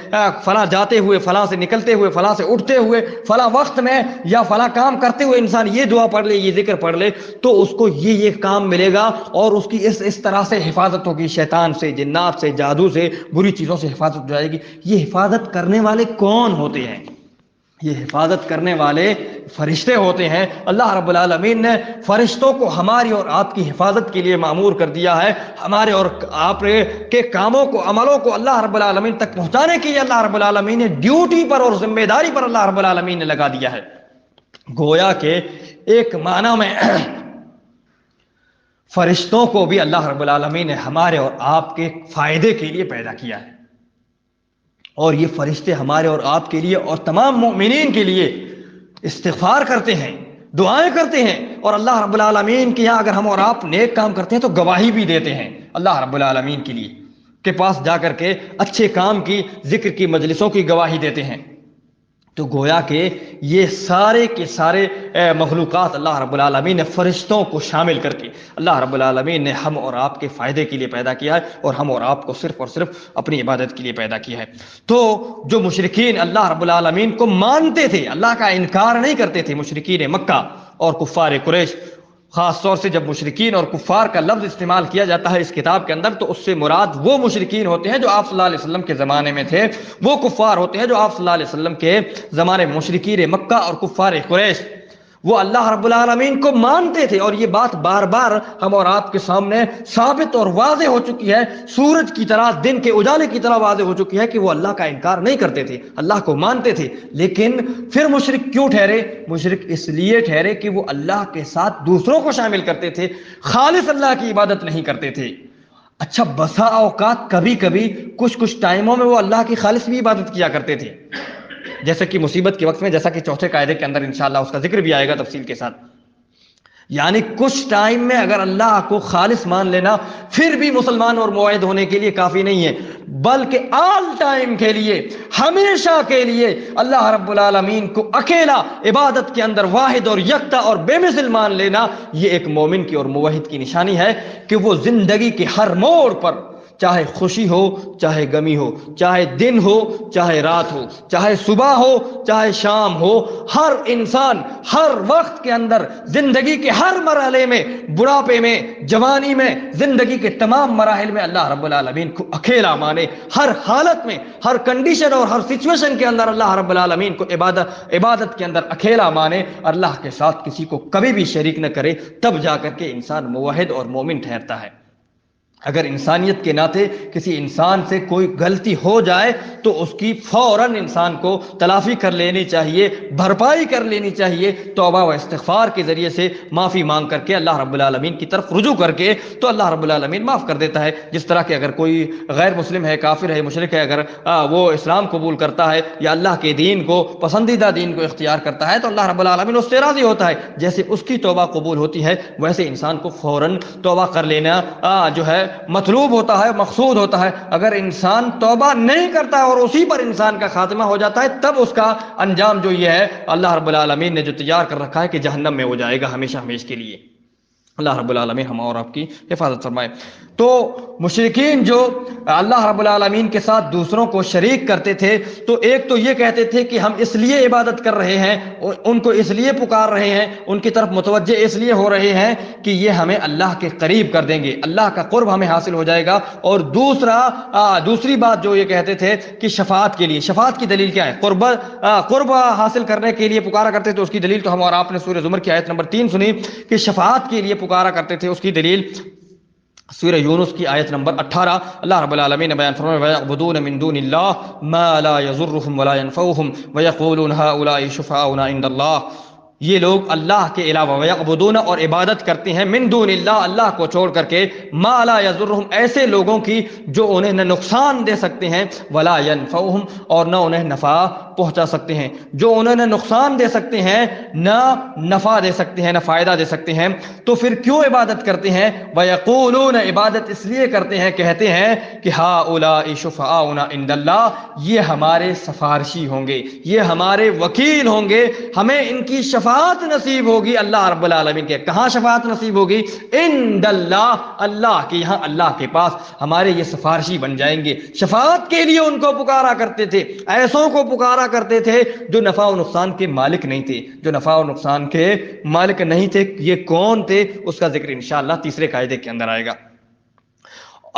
فلاں جاتے ہوئے، فلاں سے نکلتے ہوئے، فلاں سے اٹھتے ہوئے، فلاں وقت میں یا فلاں کام کرتے ہوئے انسان یہ دعا پڑھ لے، یہ ذکر پڑھ لے، تو اس کو یہ کام ملے گا اور اس کی اس طرح سے حفاظت ہوگی، شیطان سے، جنات سے، جادو سے، بری چیزوں سے حفاظت ہو جائے گی۔ یہ حفاظت کرنے والے کون ہوتے ہیں؟ یہ حفاظت کرنے والے فرشتے ہوتے ہیں۔ اللہ رب العالمین نے فرشتوں کو ہماری اور آپ کی حفاظت کے لیے مأمور کر دیا ہے۔ ہمارے اور آپ کے کاموں کو، عملوں کو اللہ رب العالمین تک پہنچانے کے لیے اللہ رب العالمین نے ڈیوٹی پر اور ذمہ داری پر اللہ رب العالمین نے لگا دیا ہے۔ گویا کہ ایک معنی میں فرشتوں کو بھی اللہ رب العالمین نے ہمارے اور آپ کے فائدے کے لیے پیدا کیا ہے، اور یہ فرشتے ہمارے اور آپ کے لیے اور تمام مومنین کے لیے استغفار کرتے ہیں، دعائیں کرتے ہیں، اور اللہ رب العالمین کے یہاں اگر ہم اور آپ نیک کام کرتے ہیں تو گواہی بھی دیتے ہیں اللہ رب العالمین کے لیے، کے پاس جا کر کے اچھے کام کی، ذکر کی مجلسوں کی گواہی دیتے ہیں۔ تو گویا کہ یہ سارے کے سارے مخلوقات اللہ رب العالمین نے فرشتوں کو شامل کر کے اللہ رب العالمین نے ہم اور آپ کے فائدے کے لیے پیدا کیا ہے، اور ہم اور آپ کو صرف اور صرف اپنی عبادت کے لیے پیدا کیا ہے۔ تو جو مشرکین اللہ رب العالمین کو مانتے تھے، اللہ کا انکار نہیں کرتے تھے، مشرکین مکہ اور کفار قریش، خاص طور سے جب مشرکین اور کفار کا لفظ استعمال کیا جاتا ہے اس کتاب کے اندر، تو اس سے مراد وہ مشرکین ہوتے ہیں جو آپ صلی اللہ علیہ وسلم کے زمانے میں تھے، وہ کفار ہوتے ہیں جو آپ صلی اللہ علیہ وسلم کے زمانے میں، مشرکین مکہ اور کفار قریش، وہ اللہ رب العالمین کو مانتے تھے۔ اور یہ بات بار بار ہم اور آپ کے سامنے ثابت اور واضح ہو چکی ہے، سورج کی طرح، دن کے اجالے کی طرح واضح ہو چکی ہے کہ وہ اللہ کا انکار نہیں کرتے تھے، اللہ کو مانتے تھے۔ لیکن پھر مشرک کیوں ٹھہرے؟ مشرک اس لیے ٹھہرے کہ وہ اللہ کے ساتھ دوسروں کو شامل کرتے تھے، خالص اللہ کی عبادت نہیں کرتے تھے۔ اچھا، بسا اوقات کبھی کبھی کچھ ٹائموں میں وہ اللہ کی خالص بھی عبادت کیا کرتے تھے، جیسے کہ مصیبت کے وقت میں، جیسا کہ چوتھے قاعدے کے اندر انشاءاللہ اس کا ذکر بھی آئے گا تفصیل کے ساتھ۔ یعنی کچھ ٹائم میں اگر اللہ کو خالص مان لینا پھر بھی مسلمان اور موحد ہونے کے لیے کافی نہیں ہے، بلکہ آل ٹائم کے لیے، ہمیشہ کے لیے اللہ رب العالمین کو اکیلا عبادت کے اندر واحد اور یکتا اور بے مثل مان لینا، یہ ایک مومن کی اور موحد کی نشانی ہے کہ وہ زندگی کے ہر موڑ پر، چاہے خوشی ہو، چاہے غمی ہو، چاہے دن ہو، چاہے رات ہو، چاہے صبح ہو، چاہے شام ہو، ہر انسان ہر وقت کے اندر، زندگی کے ہر مرحلے میں، بڑھاپے میں، جوانی میں، زندگی کے تمام مراحل میں اللہ رب العالمین کو اکیلا مانے، ہر حالت میں، ہر کنڈیشن اور ہر سچویشن کے اندر اللہ رب العالمین کو عبادت کے اندر اکیلا مانے، اللہ کے ساتھ کسی کو کبھی بھی شریک نہ کرے، تب جا کر کے انسان موحد اور مومن ٹھہرتا ہے۔ اگر انسانیت کے ناطے کسی انسان سے کوئی غلطی ہو جائے تو اس کی فوراً انسان کو تلافی کر لینی چاہیے، بھرپائی کر لینی چاہیے، توبہ و استغفار کے ذریعے سے معافی مانگ کر کے اللہ رب العالمین کی طرف رجوع کر کے، تو اللہ رب العالمین معاف کر دیتا ہے۔ جس طرح کہ اگر کوئی غیر مسلم ہے، کافر ہے، مشرک ہے، اگر وہ اسلام قبول کرتا ہے یا اللہ کے دین کو، پسندیدہ دین کو اختیار کرتا ہے، تو اللہ رب العالمین اس سے راضی ہوتا ہے۔ جیسے اس کی توبہ قبول ہوتی ہے، ویسے انسان کو فوراً توبہ کر لینا جو ہے مطلوب ہوتا ہے، مقصود ہوتا ہے۔ اگر انسان توبہ نہیں کرتا ہے اور اسی پر انسان کا خاتمہ ہو جاتا ہے، تب اس کا انجام جو یہ ہے اللہ رب العالمین نے جو تیار کر رکھا ہے کہ جہنم میں ہو جائے گا ہمیشہ ہمیشہ کے لیے۔ اللہ رب العالمین ہم اور آپ کی حفاظت فرمائے۔ تو مشرکین جو اللہ رب العالمین کے ساتھ دوسروں کو شریک کرتے تھے، تو ایک تو یہ کہتے تھے کہ ہم اس لیے عبادت کر رہے ہیں، ان کو اس لیے پکار رہے ہیں، ان کی طرف متوجہ اس لیے ہو رہے ہیں کہ یہ ہمیں اللہ کے قریب کر دیں گے، اللہ کا قرب ہمیں حاصل ہو جائے گا۔ اور دوسری بات جو یہ کہتے تھے کہ شفاعت کے لیے، شفاعت کی دلیل کیا ہے؟ قرب حاصل کرنے کے لیے پکارا کرتے تھے، اس کی دلیل تو ہم اور آپ نے سورہ زمر کی آیت نمبر 3 سنی کہ شفاعت کے لیے پکارا کرتے تھے، اس کی دلیل سورہ یونس کی آیت نمبر 18 اللہ رب العالمین نے بیان فرمایا وَيَعْبُدُونَ مِن دُونِ اللَّهِ مَا لَا يَضُرُّهُمْ وَلَا يَنفَعُهُمْ وَيَقُولُونَ هَؤُلَاءِ شُفَعَاؤُنَا عِندَ اللَّهِ۔ یہ لوگ اللہ کے علاوہ وَيَعْبُدُونَ اور عبادت کرتے ہیں من دون اللہ، اللہ کو چھوڑ کر کے، ما لا یضرہم ایسے لوگوں کی جو انہیں نہ نقصان دے سکتے ہیں، ولا ینفعہم اور نہ انہیں نفع پہنچا سکتے ہیں، جو انہیں نہ نقصان دے سکتے ہیں نہ نفع دے سکتے ہیں، نہ فائدہ دے سکتے ہیں، تو پھر کیوں عبادت کرتے ہیں؟ وَيَقُولُونَ عبادت اس لیے کرتے ہیں، کہتے ہیں کہ هَؤُلَاءِ شُفَعَاؤُنَا عِندَ اللَّهِ یہ ہمارے سفارشی ہوں گے، یہ ہمارے وکیل ہوں گے، ہمیں ان کی شفاعت نصیب ہوگی اللہ رب العالمین کے۔ کہاں شفاعت نصیب ہوگی؟ عند اللہ، اللہ کے یہاں، اللہ کے پاس ہمارے یہ سفارشی بن جائیں گے۔ شفاعت کے لیے ان کو پکارا کرتے تھے، ایسوں کو پکارا کرتے تھے جو نفع و نقصان کے مالک نہیں تھے، جو نفع و نقصان کے مالک نہیں تھے۔ یہ کون تھے؟ اس کا ذکر انشاءاللہ تیسرے قاعدے کے اندر آئے گا۔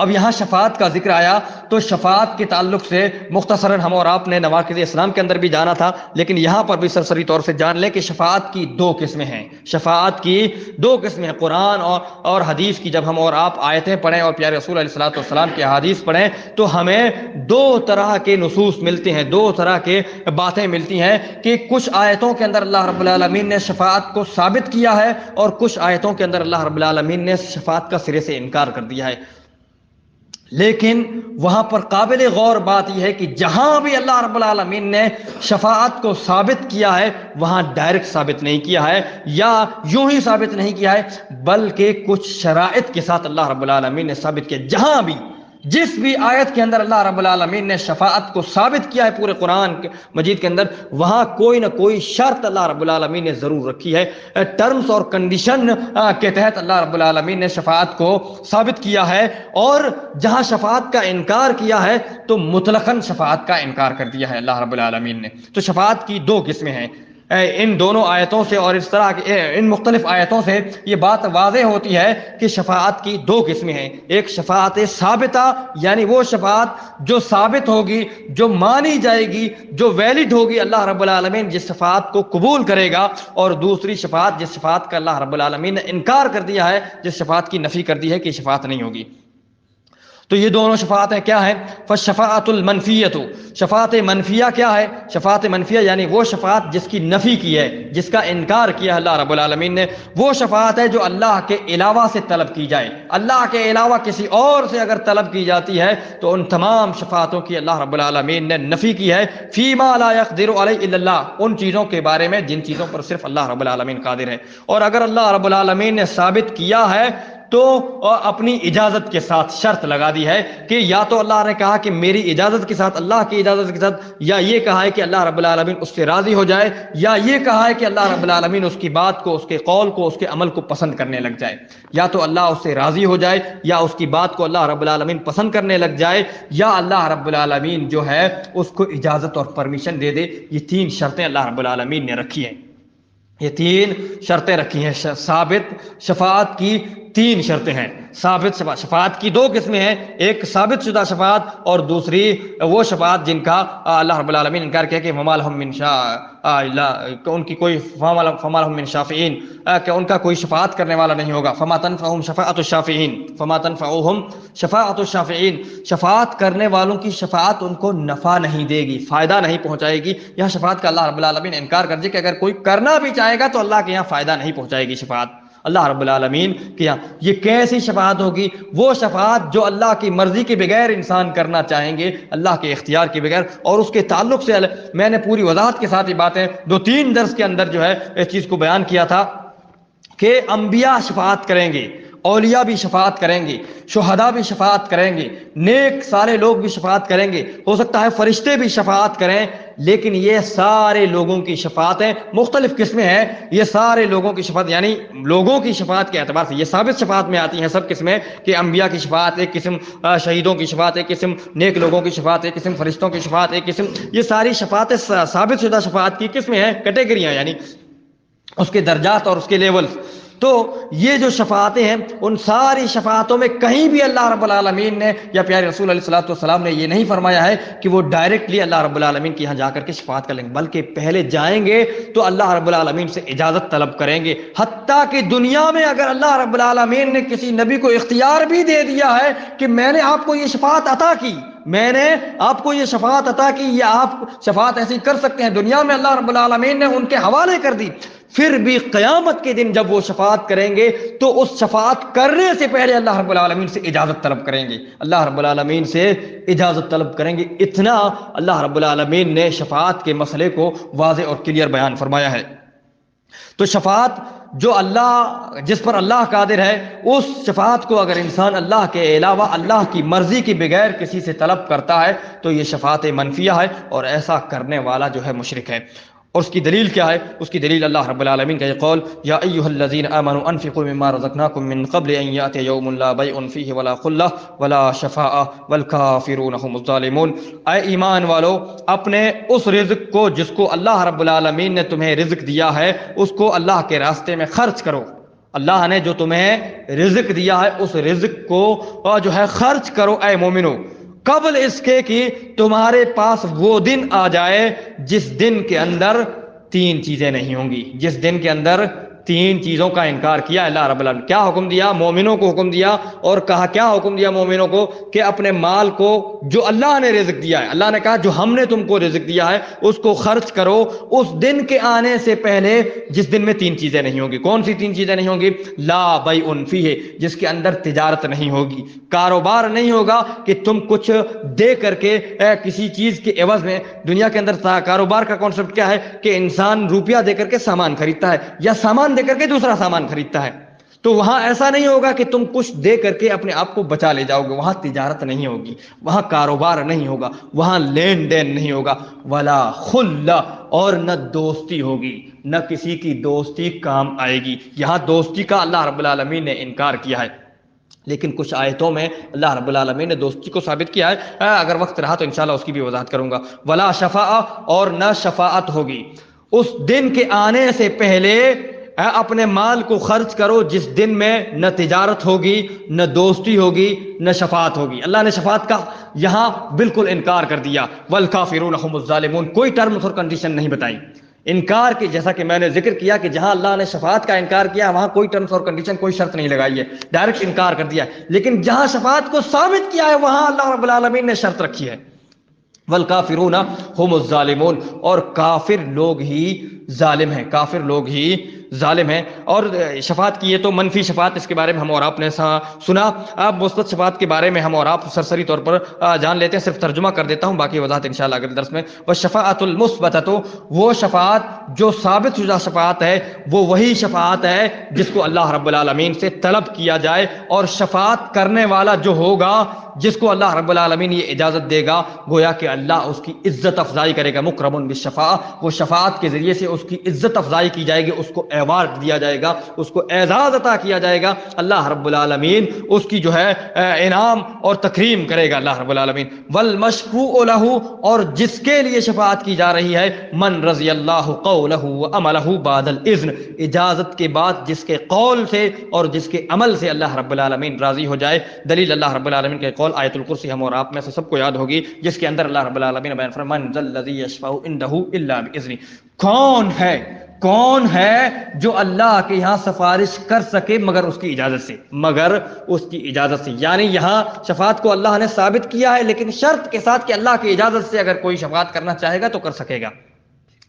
اب یہاں شفاعت کا ذکر آیا تو شفاعت کے تعلق سے مختصراً ہم اور آپ نے نواقض اسلام کے اندر بھی جانا تھا، لیکن یہاں پر بھی سرسری طور سے جان لیں کہ شفاعت کی دو قسمیں ہیں۔ شفاعت کی دو قسمیں ہیں۔ قرآن اور حدیث کی جب ہم اور آپ آیتیں پڑھیں اور پیارے رسول علیہ الصلوۃ والسلام کی احادیث پڑھیں تو ہمیں دو طرح کے نصوص ملتے ہیں، دو طرح کے باتیں ملتی ہیں کہ کچھ آیتوں کے اندر اللہ رب العالمین نے شفاعت کو ثابت کیا ہے اور کچھ آیتوں کے اندر اللہ رب العالمین نے شفاعت کا سرے سے انکار کر دیا ہے۔ لیکن وہاں پر قابل غور بات یہ ہے کہ جہاں بھی اللہ رب العالمین نے شفاعت کو ثابت کیا ہے وہاں ڈائریکٹ ثابت نہیں کیا ہے یا یوں ہی ثابت نہیں کیا ہے، بلکہ کچھ شرائط کے ساتھ اللہ رب العالمین نے ثابت کیا۔ جہاں بھی جس بھی آیت کے اندر اللہ رب العالمین نے شفاعت کو ثابت کیا ہے پورے قرآن مجید کے اندر، وہاں کوئی نہ کوئی شرط اللہ رب العالمین نے ضرور رکھی ہے، ٹرمز اور کنڈیشن کے تحت اللہ رب العالمین نے شفاعت کو ثابت کیا ہے۔ اور جہاں شفاعت کا انکار کیا ہے تو مطلقاً شفاعت کا انکار کر دیا ہے اللہ رب العالمین نے۔ تو شفاعت کی دو قسمیں ہیں۔ ان دونوں آیتوں سے اور اس طرح ان مختلف آیتوں سے یہ بات واضح ہوتی ہے کہ شفاعت کی دو قسمیں ہیں۔ ایک شفاعت ثابتہ یعنی وہ شفاعت جو ثابت ہوگی، جو مانی جائے گی، جو ویلڈ ہوگی، اللہ رب العالمین جس شفاعت کو قبول کرے گا، اور دوسری شفاعت جس شفاعت کا اللہ رب العالمین نے انکار کر دیا ہے، جس شفاعت کی نفی کر دی ہے کہ شفاعت نہیں ہوگی۔ تو یہ دونوں شفاعتیں کیا ہیں؟ فالشفاعت المنفیۃ، شفاعت منفیہ کیا ہے؟ شفاعت منفیہ یعنی وہ شفاعت جس کی نفی کی ہے، جس کا انکار کیا ہے اللہ رب العالمین نے، وہ شفاعت ہے جو اللہ کے علاوہ سے طلب کی جائے۔ اللہ کے علاوہ کسی اور سے اگر طلب کی جاتی ہے تو ان تمام شفاعتوں کی اللہ رب العالمین نے نفی کی ہے۔ فیما لا یقدر علیہ الا اللہ، ان چیزوں کے بارے میں جن چیزوں پر صرف اللہ رب العالمین قادر ہے۔ اور اگر اللہ رب العالمین نے ثابت کیا ہے تو اپنی اجازت کے ساتھ شرط لگا دی ہے کہ یا تو اللہ نے کہا کہ میری اجازت کے ساتھ، اللہ کی اجازت کے ساتھ، یا یہ کہا ہے کہ اللہ رب العالمین اس سے راضی ہو جائے، یا یہ کہا ہے کہ اللہ رب العالمین اس کی بات کو، اس کے قول کو، اس کے عمل کو پسند کرنے لگ جائے۔ یا تو اللہ اس سے راضی ہو جائے، یا اس کی بات کو اللہ رب العالمین پسند کرنے لگ جائے، یا اللہ رب العالمین جو ہے اس کو اجازت اور پرمیشن دے دے۔ یہ تین شرطیں اللہ رب العالمین نے رکھی ہیں، یہ تین شرطیں رکھی ہیں۔ ثابت شفاعت کی تین شرطیں ہیں۔ ثابت شفاعت کی دو قسمیں ہیں، ایک ثابت شدہ شفاعت اور دوسری وہ شفاعت جن کا اللہ رب العالمین انکار کیا کہ وما لهم من ان کی کوئی فما لهم من شافعین، کہ ان کا کوئی شفاعت کرنے والا نہیں ہوگا۔ فما تنفعهم شفاعت الشافعین، فما تنفعهم شفاعت الشافعین، شفاعت کرنے والوں کی شفاعت ان کو نفع نہیں دے گی، فائدہ نہیں پہنچائے گی۔ یہاں شفاعت کا اللہ رب العالمین نے انکار کر دیا کہ اگر کوئی کرنا بھی چاہے گا تو اللہ کے یہاں فائدہ نہیں پہنچائے گی شفاعت اللہ رب العالمین کے یہاں۔ یہ کیسی شفاعت ہوگی؟ وہ شفاعت جو اللہ کی مرضی کے بغیر انسان کرنا چاہیں گے، اللہ کے اختیار کے بغیر۔ اور اس کے تعلق سے میں نے پوری وضاحت کے ساتھ یہ باتیں 2-3 درس کے اندر جو ہے اس چیز کو بیان کیا تھا کہ انبیاء شفاعت کریں گے اولیاء بھی شفاعت کریں گے، شہداء بھی شفاعت کریں گے، نیک سارے لوگ بھی شفاعت کریں گے، ہو سکتا ہے فرشتے بھی شفاعت کریں، لیکن یہ سارے لوگوں کی شفاعتیں مختلف قسمیں ہیں۔ یہ سارے لوگوں کی شفاعت یعنی لوگوں کی شفاعت کے اعتبار سے یہ ثابت شفاعت میں آتی ہیں سب قسمیں، کہ انبیاء کی شفاعت ایک قسم، شہیدوں کی شفاعت ایک قسم، نیک لوگوں کی شفاعت ایک قسم، فرشتوں کی شفاعت ایک قسم۔ یہ ساری شفاعتیں ثابت شدہ شفاعت کی قسمیں ہیں، کیٹیگریاں، یعنی اس کے درجات اور اس کے لیولز۔ تو یہ جو شفاعتیں ہیں ان ساری شفاعتوں میں کہیں بھی اللہ رب العالمین نے یا پیارے رسول علیہ الصلوۃ والسلام نے یہ نہیں فرمایا ہے کہ وہ ڈائریکٹلی اللہ رب العالمین کے یہاں جا کر کے شفاعت کر لیں گے، بلکہ پہلے جائیں گے تو اللہ رب العالمین سے اجازت طلب کریں گے۔ حتیٰ کہ دنیا میں اگر اللہ رب العالمین نے کسی نبی کو اختیار بھی دے دیا ہے کہ میں نے آپ کو یہ شفاعت عطا کی، میں نے آپ کو یہ شفاعت عطا کی، یہ آپ شفاعت ایسی کر سکتے ہیں، دنیا میں اللہ رب العالمین نے ان کے حوالے کر دی، پھر بھی قیامت کے دن جب وہ شفاعت کریں گے تو اس شفاعت کرنے سے پہلے اللہ رب العالمین سے اجازت طلب کریں گے، اللہ رب العالمین سے اجازت طلب کریں گے۔ اتنا اللہ رب العالمین نے شفاعت کے مسئلے کو واضح اور کلیئر بیان فرمایا ہے۔ تو شفاعت جو اللہ، جس پر اللہ قادر ہے، اس شفاعت کو اگر انسان اللہ کے علاوہ اللہ کی مرضی کے بغیر کسی سے طلب کرتا ہے تو یہ شفاعت منفیہ ہے، اور ایسا کرنے والا جو ہے مشرک ہے۔ اور اس کی دلیل کیا ہے؟ اس کی دلیل اللہ رب العالمین کا یہ قول، یا ایھا الذین آمنوا انفقوا مما رزقناکم من قبل ان یأتی یوم لا بیع فیہ ولا خلہ ولا شفاعہ والکافرون هم الظالمون۔ اے ایمان والو، اپنے اس رزق کو جس کو اللہ رب العالمین نے تمہیں رزق دیا ہے اس کو اللہ کے راستے میں خرچ کرو۔ اللہ نے جو تمہیں رزق دیا ہے اس رزق کو جو ہے خرچ کرو اے مومنو، قبل اس کے کہ تمہارے پاس وہ دن آ جائے جس دن کے اندر تین چیزیں نہیں ہوں گی، جس دن کے اندر تین چیزوں کا انکار کیا اللہ رب العالمین۔ کیا حکم دیا؟ مومنوں کو حکم دیا، اور کہا کیا حکم دیا مومنوں کو؟ کہ اپنے مال کو جو اللہ نے رزق دیا ہے، اللہ نے کہا جو ہم نے تم کو رزق دیا ہے اس کو خرچ کرو اس دن کے آنے سے پہلے جس دن میں تین چیزیں نہیں ہوں گی۔ کون سی تین چیزیں نہیں ہوں گی؟ لا بیع فیہ، جس کے اندر تجارت نہیں ہوگی، کاروبار نہیں ہوگا کہ تم کچھ دے کر کے کسی چیز کے عوض میں۔ دنیا کے اندر کاروبار کا کانسیپٹ کیا ہے کہ انسان روپیہ دے کر کے سامان خریدتا ہے یا سامان دے کر کے دوسرا سامان خریدتا ہے، تو وہاں ایسا نہیں ہوگا کہ تم کچھ دے کر کے اپنے آپ کو بچا لے جاؤ گے، وہاں تجارت نہیں ہوگی، وہاں کاروبار نہیں ہوگا، وہاں لین دین نہیں ہوگا، ولا خلہ، اور نہ دوستی ہوگی، نہ کسی کی دوستی کام آئے گی۔ یہاں دوستی کا اللہ رب العالمین نے انکار کیا ہے، لیکن کچھ آیتوں میں اللہ رب العالمین نے دوستی کو ثابت کیا ہے، اگر وقت رہا تو انشاءاللہ اس کی بھی وضاحت کروں گا۔ ولا شفاعہ، اور نہ شفاعت ہوگی۔ اس دن کے آنے سے پہلے اپنے مال کو خرچ کرو جس دن میں نہ تجارت ہوگی، نہ دوستی ہوگی، نہ شفاعت ہوگی۔ اللہ نے شفاعت کا یہاں بالکل انکار کر دیا۔ والکافرون هم الظالمون، کوئی ٹرمز اور کنڈیشن نہیں بتائی انکار کی۔ جیسا کہ میں نے ذکر کیا کہ جہاں اللہ نے شفاعت کا انکار کیا وہاں کوئی ٹرمز اور کنڈیشن، کوئی شرط نہیں لگائی ہے، ڈائریکٹ انکار کر دیا ہے۔ لیکن جہاں شفاعت کو ثابت کیا ہے وہاں اللہ رب العالمین نے شرط رکھی ہے، والکافرون هم الظالمون، اور کافر لوگ ہی ظالم ہیں، کافر لوگ ہی ظالم ہیں۔ اور شفاعت کی یہ تو منفی شفاعت، اس کے بارے میں ہم اور آپ نے سنا۔ اب مثبت شفاعت کے بارے میں ہم اور آپ سرسری طور پر جان لیتے ہیں، صرف ترجمہ کر دیتا ہوں، باقی وضاحت انشاءاللہ اگلے درس میں۔ والشفاعۃ المثبتۃ، وہ شفاعت جو ثابت شدہ شفاعت ہے وہ وہی شفاعت ہے جس کو اللہ رب العالمین سے طلب کیا جائے، اور شفاعت کرنے والا جو ہوگا جس کو اللہ رب العالمین یہ اجازت دے گا، گویا کہ اللہ اس کی عزت افزائی کرے گا۔ مکرم بالشفاعہ، وہ شفاعت کے ذریعے سے اس کی عزت افزائی کی جائے گی، اس کو ایوارڈ دیا جائے گا، اس کو اعزاز عطا کیا جائے گا۔ اللہ رب العالمین اس کی جو ہے انعام اور تکریم کرے گا اللہ رب العالمین۔ والمشفوع لہ، اور جس کے لیے شفاعت کی جا رہی ہے، من رضی اللہ قولہ وعملہ بعد الاذن، اجازت کے بعد جس کے قول سے اور جس کے عمل سے اللہ رب العالمین راضی ہو جائے۔ دلیل اللہ رب العالمین کے قول آیت الکرسی ہم اور آپ میں سے سب کو یاد ہوگی، جس کے اندر اللہ رب العالمین نے بیان فرمایا من ذا الذی یشفع عنده الا باذنہ، کون ہے جو اللہ کے یہاں سفارش کر سکے مگر اس کی اجازت سے، مگر اس کی اجازت سے۔ یعنی یہاں شفاعت کو اللہ نے ثابت کیا ہے، لیکن شرط کے ساتھ کہ اللہ کی اجازت سے اگر کوئی شفاعت کرنا چاہے گا تو کر سکے گا۔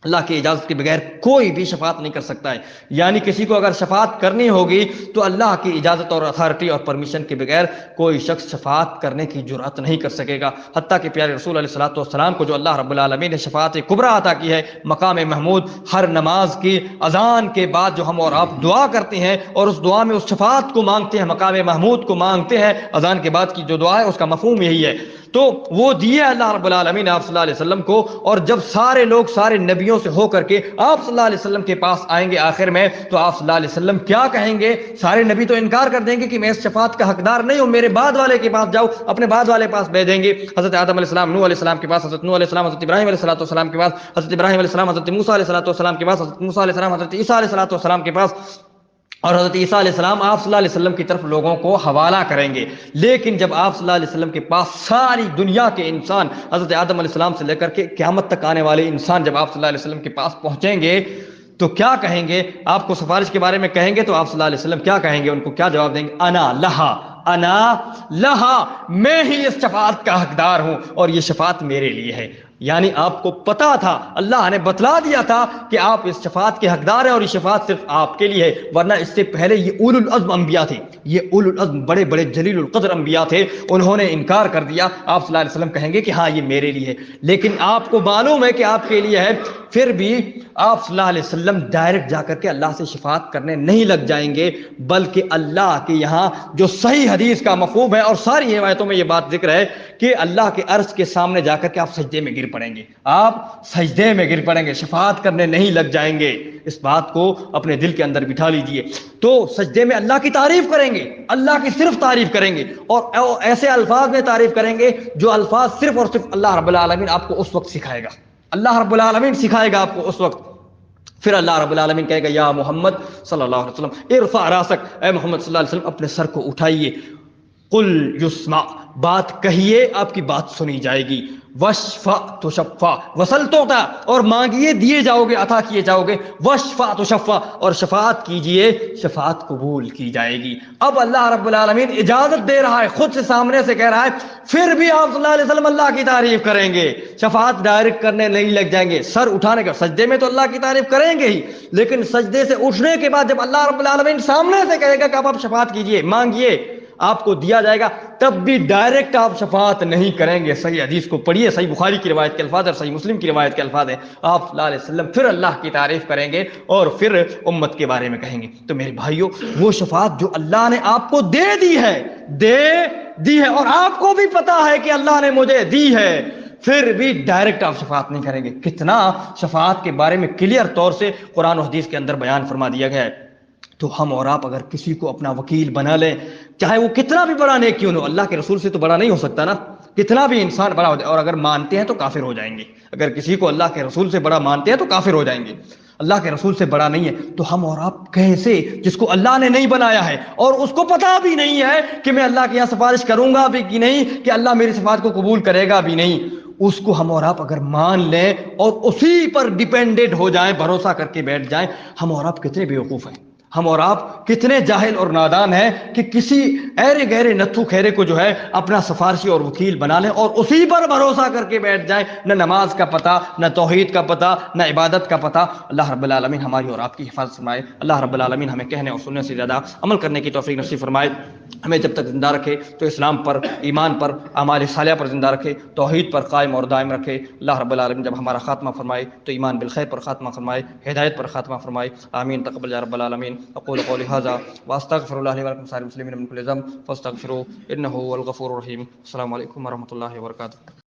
اللہ کی اجازت کے بغیر کوئی بھی شفاعت نہیں کر سکتا ہے. یعنی کسی کو اگر شفاعت کرنی ہوگی تو اللہ کی اجازت اور اتھارٹی اور پرمیشن کے بغیر کوئی شخص شفاعت کرنے کی جرأت نہیں کر سکے گا. حتیٰ کہ پیارے رسول علیہ الصلوۃ والسلام کو جو اللہ رب العالمین نے شفاعت کبریٰ عطا کی ہے، مقام محمود، ہر نماز کی اذان کے بعد جو ہم اور آپ دعا کرتے ہیں اور اس دعا میں اس شفاعت کو مانگتے ہیں، مقام محمود کو مانگتے ہیں، اذان کے بعد کی جو دعا ہے اس کا مفہوم یہی ہے. تو وہ دیے اللہ رب العالمین نے آپ صلی اللہ علیہ وسلم کو. اور جب سارے لوگ سارے نبیوں سے ہو کر کے آپ صلی اللہ علیہ وسلم کے پاس آئیں گے آخر میں، تو آپ صلی اللہ علیہ وسلم کیا کہیں گے؟ سارے نبی تو انکار کر دیں گے کہ میں اس شفاعت کا حقدار نہیں ہوں، میرے بعد والے کے پاس جاؤ، اپنے بعد والے پاس بھیجیں گے. حضرت آدم علیہ السلام نوح علیہ السلام کے پاس، حضرت نوح علیہ السلام حضرت ابراہیم علیہ السلام کے پاس، حضرت ابراہیم علیہ السلام حضرت موسیٰ علیہ السلام کے پاس، حضرت موسیٰ علیہ السلام حضرت عیسیٰ علیہ السلام کے پاس، اور حضرت عیسیٰ علیہ السلام آپ صلی اللہ علیہ وسلم کی طرف لوگوں کو حوالہ کریں گے. لیکن جب آپ صلی اللہ علیہ وسلم کے پاس ساری دنیا کے انسان، حضرت آدم علیہ السلام سے لے کر کے قیامت تک آنے والے انسان جب آپ صلی اللہ علیہ وسلم کے پاس پہنچیں گے تو کیا کہیں گے؟ آپ کو سفارش کے بارے میں کہیں گے تو آپ صلی اللہ علیہ وسلم کیا کہیں گے؟ ان کو کیا جواب دیں گے؟ انا لہا، میں ہی اس شفاعت کا حقدار ہوں اور یہ شفاعت میرے لیے ہے. یعنی آپ کو پتا تھا، اللہ نے بتلا دیا تھا کہ آپ اس شفاعت کے حقدار ہیں اور یہ شفاعت صرف آپ کے لیے ہے. ورنہ اس سے پہلے یہ اولو العزم انبیاء تھے، یہ اولو العزم بڑے بڑے جلیل القدر انبیاء تھے، انہوں نے انکار کر دیا. آپ صلی اللہ علیہ وسلم کہیں گے کہ ہاں یہ میرے لیے ہے. لیکن آپ کو معلوم ہے کہ آپ کے لیے ہے، پھر بھی آپ صلی اللہ علیہ وسلم ڈائریکٹ جا کر کے اللہ سے شفاعت کرنے نہیں لگ جائیں گے، بلکہ اللہ کے یہاں جو صحیح حدیث کا مفہوم ہے اور ساری روایتوں میں یہ بات ذکر ہے کہ اللہ کے عرش کے سامنے جا کر کے آپ سجدے میں گر پڑیں گے، آپ سجدے میں گر پڑیں گے، شفاعت کرنے نہیں لگ جائیں گے. اس بات کو اپنے دل کے اندر بٹھا لیجئے. تو سجدے میں اللہ کی تعریف کریں گے، اللہ کی صرف تعریف کریں گے، اور ایسے الفاظ میں تعریف کریں گے جو الفاظ صرف اور صرف اللہ رب العالمین آپ کو اس وقت سکھائے گا، اللہ رب العالمین سکھائے گا آپ کو اس وقت. پھر اللہ رب العالمین کہے گا یا محمد صلی اللہ علیہ وسلم ارفع راسک، اے محمد صلی اللہ علیہ وسلم اپنے سر کو اٹھائیے. قل یسمع، بات کہیے آپ کی بات سنی جائے گی. وشفع تشفع، وصل توتا، اور مانگیے دیے جاؤ گے، عطا کیے جاؤ گے. وشفع تشفع، اور شفاعت کیجئے، شفاعت قبول کی جائے گی. اب اللہ رب العالمین اجازت دے رہا ہے، خود سے سامنے سے کہہ رہا ہے. پھر بھی آپ صلی اللہ علیہ وسلم اللہ کی تعریف کریں گے، شفاعت ڈائریکٹ کرنے نہیں لگ جائیں گے. سر اٹھانے کا، سجدے میں تو اللہ کی تعریف کریں گے ہی، لیکن سجدے سے اٹھنے کے بعد جب اللہ رب العالمین سامنے سے کہے گا کہ آپ شفاعت کیجئے، مانگیے، آپ کو دیا جائے گا، تب بھی ڈائریکٹ آپ شفاعت نہیں کریں گے. صحیح حدیث کو پڑھیے، صحیح بخاری کی روایت کے الفاظ اور صحیح مسلم کی روایت کے الفاظ ہیں. آپ صلی اللہ علیہ وسلم پھر اللہ کی تعریف کریں گے اور پھر امت کے بارے میں کہیں گے. تو میرے بھائیوں، وہ شفاعت جو اللہ نے آپ کو دے دی ہے اور آپ کو بھی پتا ہے کہ اللہ نے مجھے دی ہے، پھر بھی ڈائریکٹ آپ شفاعت نہیں کریں گے. کتنا شفاعت کے بارے میں کلیئر طور سے قرآن و حدیث کے اندر بیان فرما دیا گیا ہے. تو ہم اور آپ اگر کسی کو اپنا وکیل بنا لیں، چاہے وہ کتنا بھی بڑا نیک کیوں نہ ہو، اللہ کے رسول سے تو بڑا نہیں ہو سکتا نا، کتنا بھی انسان بڑا ہو جائے، اور اگر مانتے ہیں تو کافر ہو جائیں گے. اگر کسی کو اللہ کے رسول سے بڑا مانتے ہیں تو کافر ہو جائیں گے. اللہ کے رسول سے بڑا نہیں ہے تو ہم اور آپ کیسے، جس کو اللہ نے نہیں بنایا ہے اور اس کو پتا بھی نہیں ہے کہ میں اللہ کے یہاں سفارش کروں گا بھی کہ نہیں، کہ اللہ میری سفارش کو قبول کرے گا بھی نہیں، اس کو ہم اور آپ اگر مان لیں اور اسی پر ڈیپینڈنٹ ہو جائیں، بھروسہ کر کے بیٹھ جائیں، ہم اور آپ کتنے بیوقوف ہیں، ہم اور آپ کتنے جاہل اور نادان ہیں کہ کسی ایرے گہرے نتھو خیرے کو جو ہے اپنا سفارشی اور وکیل بنا لیں اور اسی پر بھروسہ کر کے بیٹھ جائیں. نہ نماز کا پتہ، نہ توحید کا پتہ، نہ عبادت کا پتہ. اللہ رب العالمین ہماری اور آپ کی حفاظت فرمائے. اللہ رب العالمین ہمیں کہنے اور سننے سے زیادہ عمل کرنے کی توفیق نصیب فرمائے. ہمیں جب تک زندہ رکھے تو اسلام پر، ایمان پر، اعمال صالحہ پر زندہ رکھے، توحید پر قائم اور دائم رکھے. اللہ رب العالمین جب ہمارا خاتمہ فرمائے تو ایمان بالخیر پر خاتمہ فرمائے، ہدایت پر خاتمہ فرمائے. آمین. تقبل یا رب العالمین. اقول قولی ھذا واستغفر اللہ لی ولکم سائر المسلمین من کل ذنب فاستغفروہ انہ هو الغفور الرحیم. السلام علیکم ورحمۃ اللہ وبرکاتہ.